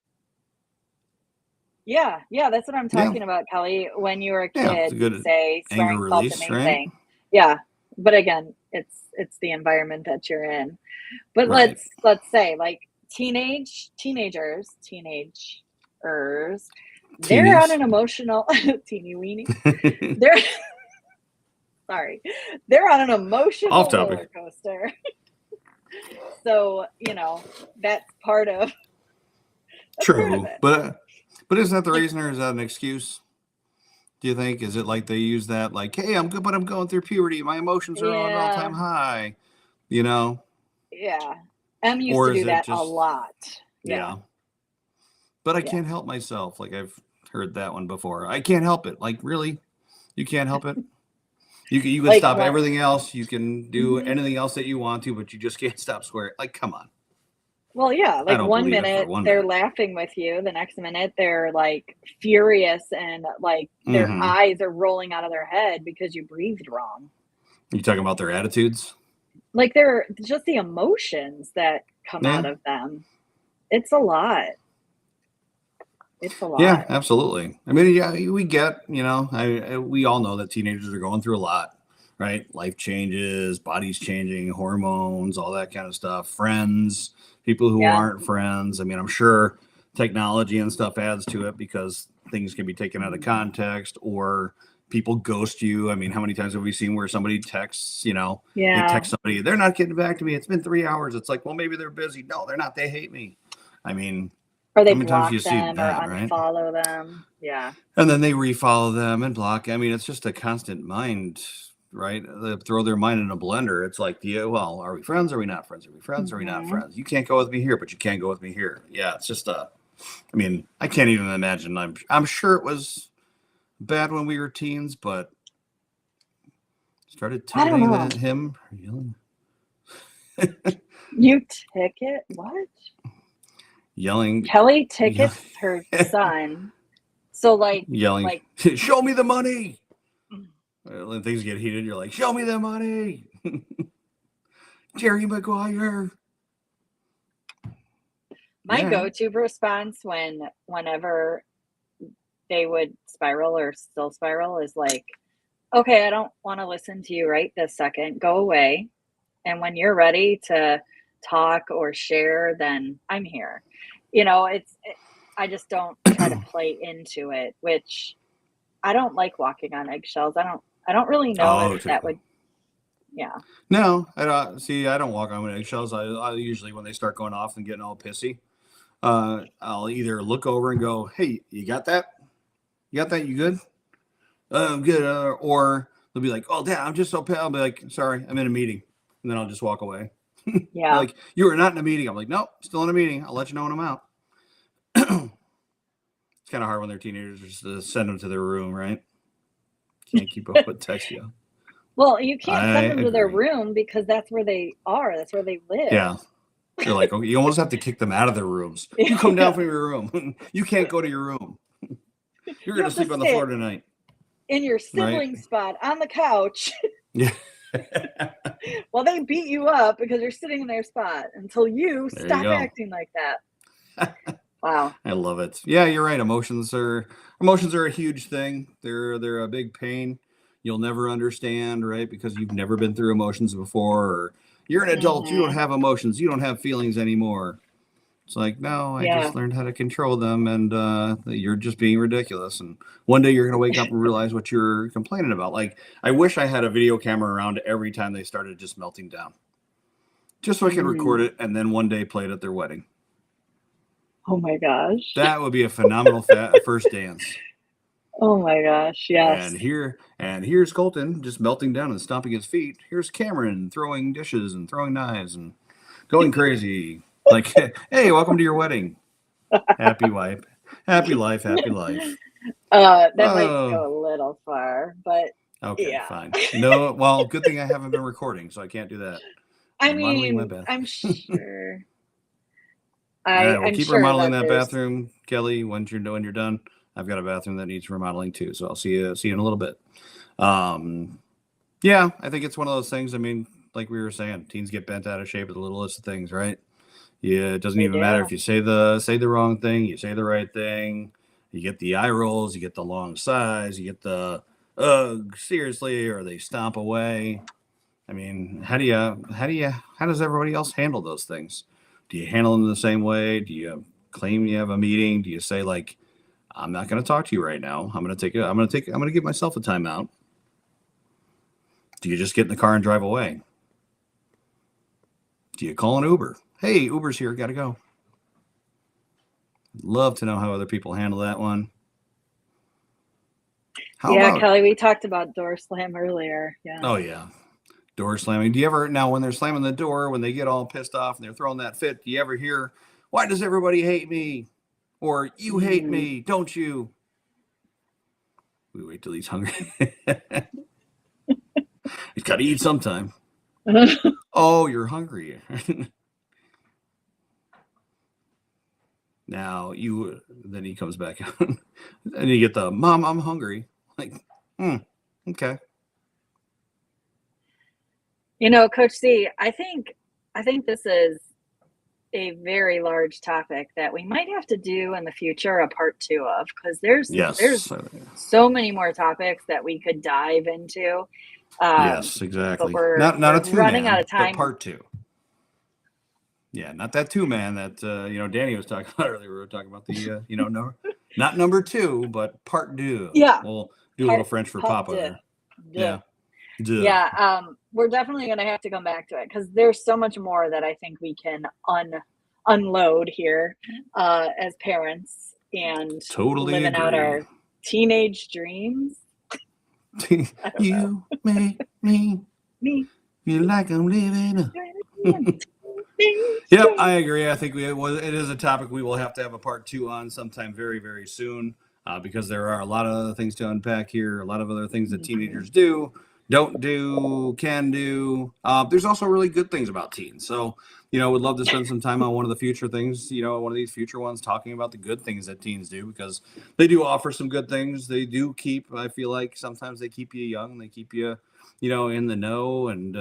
yeah, that's what I'm talking about, Kelly. When you were a kid, say anger felt release, the main right? thing. Yeah. But again, it's the environment that you're in. But right. let's say, like, teenagers, they're on an emotional teeny weeny. They're on an emotional roller coaster. So, that's part of True. But is that the reason, or is that an excuse? Do you think? Is it like they use that, like, hey, I'm good, but I'm going through puberty. My emotions are on an all-time high, Yeah. M used to do that a lot. Yeah. But I can't help myself. Like, I've heard that one before. I can't help it. Like, really? You can't help it? You can like, stop everything else. You can do anything else that you want to, but you just can't stop swearing. Like, come on. Well, yeah, like 1 minute they're laughing with you, the next minute they're like furious and like their eyes are rolling out of their head because you breathed wrong. You talking about their attitudes? Like, they're just the emotions that come out of them. It's a lot. Yeah, absolutely. I mean, we get, we all know that teenagers are going through a lot, right? Life changes, bodies changing, hormones, all that kind of stuff, friends, people who aren't friends. I mean, I'm sure technology and stuff adds to it because things can be taken out of context or people ghost you. I mean, how many times have we seen where somebody texts, they text somebody, they're not getting back to me. It's been 3 hours. It's like, well, maybe they're busy. No, they're not. They hate me. I mean, or they block them or unfollow them. Yeah. And then they refollow them and block. I mean, it's just a constant mind, right? They throw their mind in a blender. It's like, well, are we friends? Are we not friends? Are we friends? Are we not friends? You can't go with me here, but you can't go with me here. Yeah. It's just I mean, I can't even imagine. I'm sure it was bad when we were teens, but started ticketing him. You ticket? What? Yelling. Kelly tickets her son. So like yelling, like, show me the money. When things get heated, you're like, show me the money. Jerry Maguire. My go-to response whenever they would spiral or still spiral is like, okay, I don't want to listen to you right this second. Go away. And when you're ready to talk or share, then I'm here. I just don't try to play into it, which I don't like walking on eggshells. I don't really know if that would. Yeah. No, I don't walk on eggshells. I usually, when they start going off and getting all pissy, I'll either look over and go, hey, you got that? You got that? You good? I'm good. Or they'll be like, oh, Dad, I'm just so pale. I'll be like, sorry, I'm in a meeting. And then I'll just walk away. Yeah. Like, you were not in a meeting. I'm like, nope, still in a meeting. I'll let you know when I'm out. It's kind of hard when they're teenagers just to send them to their room, right? Can't keep up with text you. Well, you can't send them to their room because that's where they are. That's where they live. Yeah. You're like, okay, you almost have to kick them out of their rooms. You come down from your room. You can't go to your room. You're going to sleep on the floor tonight. In your sibling spot on the couch. Yeah. Well, they beat you up because you're sitting in their spot until you stop acting like that. Wow. I love it. Yeah, you're right. Emotions are a huge thing. They're a big pain. You'll never understand, right? Because you've never been through emotions before, or you're an adult, you don't have emotions, you don't have feelings anymore. It's like, no, I just learned how to control them, and you're just being ridiculous. And one day you're going to wake up and realize what you're complaining about. Like, I wish I had a video camera around every time they started just melting down, just so I could record it and then one day play it at their wedding. Oh my gosh. That would be a phenomenal first dance. Oh my gosh, yes. And here's Colton just melting down and stomping his feet. Here's Cameron throwing dishes and throwing knives and going crazy. Like, hey, welcome to your wedding. Happy wife, happy life, happy life. That might go a little far, but okay, fine. No, well, good thing I haven't been recording, so I can't do that. I mean, I'm sure. We'll keep remodeling that bathroom, Kelly. When you're done, I've got a bathroom that needs remodeling too. So I'll see you in a little bit. Yeah, I think it's one of those things. I mean, like we were saying, teens get bent out of shape with the littlest of things, right? Yeah, it doesn't even matter if you say the wrong thing, you say the right thing, you get the eye rolls, you get the long sighs, you get the seriously, or they stomp away. I mean, how does everybody else handle those things? Do you handle them the same way? Do you claim you have a meeting? Do you say, like, I'm not going to talk to you right now. I'm going to give myself a timeout. Do you just get in the car and drive away? Do you call an Uber? Hey, Uber's here. Got to go. Love to know how other people handle that one. Kelly, we talked about door slam earlier. Yeah. Oh, yeah. Door slamming. Do you ever, now when they're slamming the door, when they get all pissed off and they're throwing that fit, do you ever hear, why does everybody hate me? Or you hate me, don't you? We wait till he's hungry. He's got to eat sometime. Oh, you're hungry. Now then he comes back out and you get the, Mom, I'm hungry. Like, okay. You know, Coach C, I think this is a very large topic that we might have to do in the future a part 2 of, because there's so many more topics that we could dive into. Yes, exactly. But we're not a 2-man, running out of time. Part 2. Yeah, not that 2-man that Danny was talking about earlier. We were talking about the no, not number 2, but part 2. Yeah, we'll do a little French for Papa there. Yeah. Yeah, we're definitely going to have to come back to it, because there's so much more that I think we can unload here as parents and living out our teenage dreams. You make me feel like I'm living. Yep, I agree. I think it is a topic we will have to have a part 2 on sometime very, very soon, because there are a lot of other things to unpack here, a lot of other things that teenagers do, don't do, can do. There's also really good things about teens. So, would love to spend some time on one of the future things, one of these future ones, talking about the good things that teens do, because they do offer some good things. They do I feel like sometimes they keep you young, they keep you, in the know, and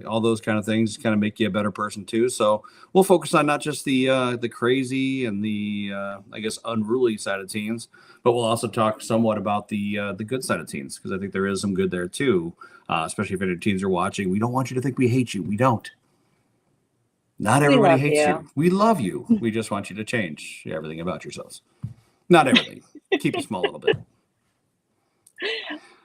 all those kind of things kind of make you a better person too. So we'll focus on not just the crazy and the I guess unruly side of teens, but we'll also talk somewhat about the good side of teens, because I think there is some good there too. Especially if any teens are watching. We don't want you to think we hate you. We don't. Not everybody hates you. We love you. We just want you to change everything about yourselves. Not everything. Keep it small a little bit.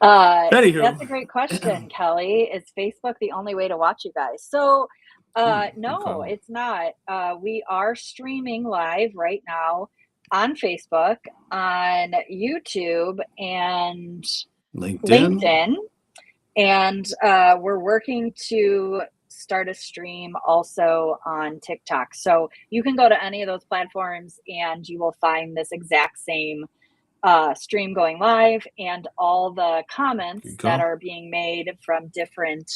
Anywho. That's a great question, Kelly. Is Facebook the only way to watch you guys? So, no, it's not. We are streaming live right now on Facebook, on YouTube, and LinkedIn. And we're working to start a stream also on TikTok. So you can go to any of those platforms and you will find this exact same stream going live, and all the comments that are being made from different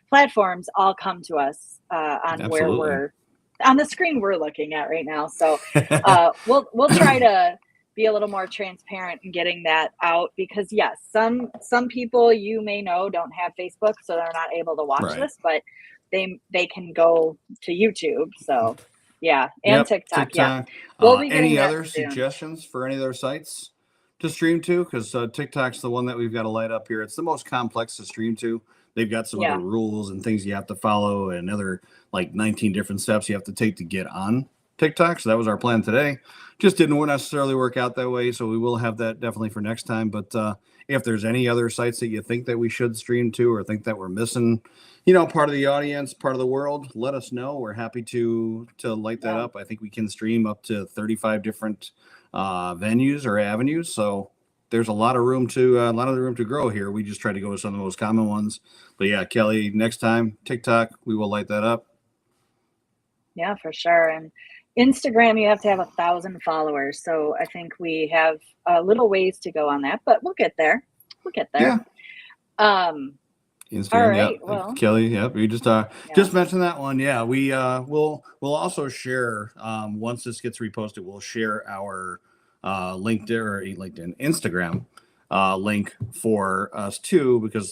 platforms all come to us on where we're on the screen we're looking at right now. So we'll try to be a little more transparent in getting that out, because yes, some people you may know don't have Facebook, so they're not able to watch this, but they can go to YouTube. So yeah, and TikTok. Yeah. We'll be any other suggestions for any other sites to stream to? Because TikTok's the one that we've got to light up here. It's the most complex to stream to. They've got some other rules and things you have to follow, and other like 19 different steps you have to take to get on TikTok. So that was our plan today. Just didn't necessarily work out that way. So we will have that definitely for next time. But if there's any other sites that you think that we should stream to, or think that we're missing, part of the audience, part of the world, let us know. We're happy to light that up. I think we can stream up to 35 different venues or avenues. So there's a lot of room to grow here. We just try to go with some of the most common ones. But yeah, Kelly, next time TikTok, we will light that up. Yeah, for sure. And Instagram, you have to have 1,000 followers. So I think we have a little ways to go on that, but we'll get there. Yeah. Instagram, all right, yep. well, Kelly, yep. We just mentioned that one. Yeah, we'll also share once this gets reposted. We'll share our LinkedIn, Instagram link for us too, because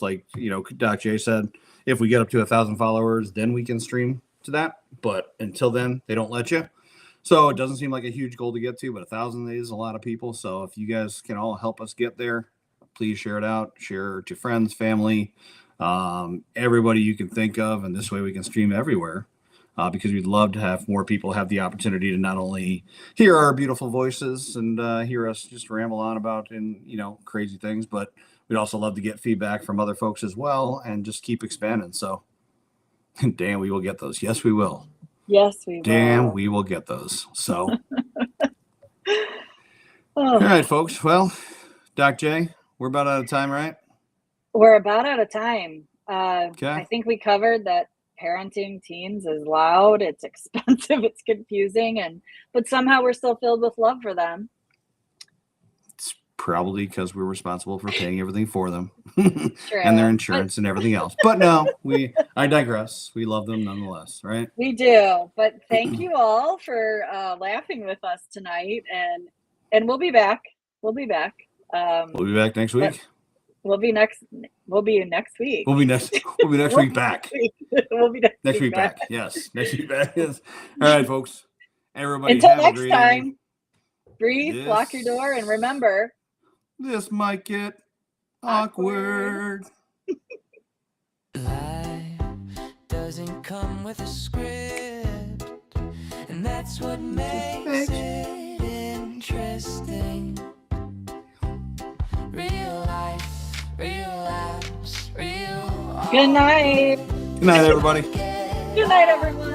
Doc J said, if we get up to 1,000 followers, then we can stream to that. But until then, they don't let you. So it doesn't seem like a huge goal to get to, but 1,000 is a lot of people. So if you guys can all help us get there, please share it out, share it to friends, family, everybody you can think of. And this way we can stream everywhere because we'd love to have more people have the opportunity to not only hear our beautiful voices and hear us just ramble on about crazy things, but we'd also love to get feedback from other folks as well and just keep expanding. So damn, we will get those. Yes, we will. Yes, we will. Damn, we will get those. So, all right, folks. Well, Doc J, we're about out of time, right? We're about out of time. Okay. I think we covered that parenting teens is loud, it's expensive, it's confusing, but somehow we're still filled with love for them. It's probably because we're responsible for paying everything for them True. and their insurance and everything else. But no, I digress. We love them nonetheless, right? We do. But thank you all for laughing with us tonight, and we'll be back. We'll be back next week. We'll be next week. We'll be next week back. We'll be next week back. Yes. Next week back. Yes. All right, folks. Everybody until have next a great time. evening. Breathe, lock your door, and remember, this might get awkward. Life doesn't come with a script, and that's what makes it interesting. Real life, real laughs, real. Good night. Good night, everybody. Good night, everyone.